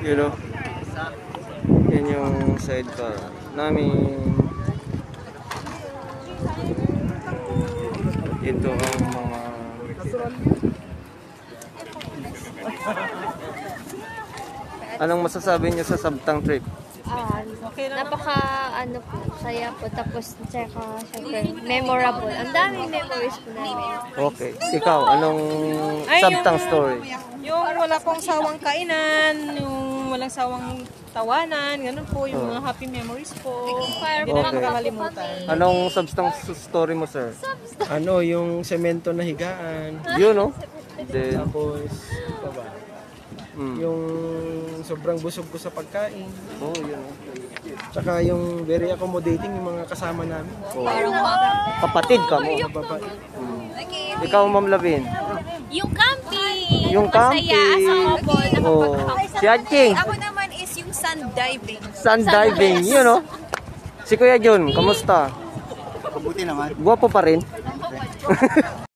You know? Yan yung sidecar namin. Ito ang mga anong masasabi niyo sa Sabtang trip? Napaka ano po, saya po, tapos tsaka syempre memorable. Ang daming memories po namin. Okay. Ikaw, anong Sabtang story? Yung wala pong sawang kainan, yung walang sawang tawanan, ganun po, yung mga happy memories po. Hindi na makakalimutan. Anong Sabtang story mo, sir? Ano, yung semento na higaan. Yun, no? Then, Tapos, ano ba? Yung sobrang busog ko sa pagkain. oh, yun. Tsaka yung very accommodating yung mga kasama namin. Oh. Kapatid ka mo. Babae. Ikaw, Ma'am Lavin. Yung camping! Yung camping. Oh. Si Adking. Ako naman is yung sun diving. Sun diving. Yun, no? Si Kuya John, kamusta? Mabuti naman. Guwapo pa rin.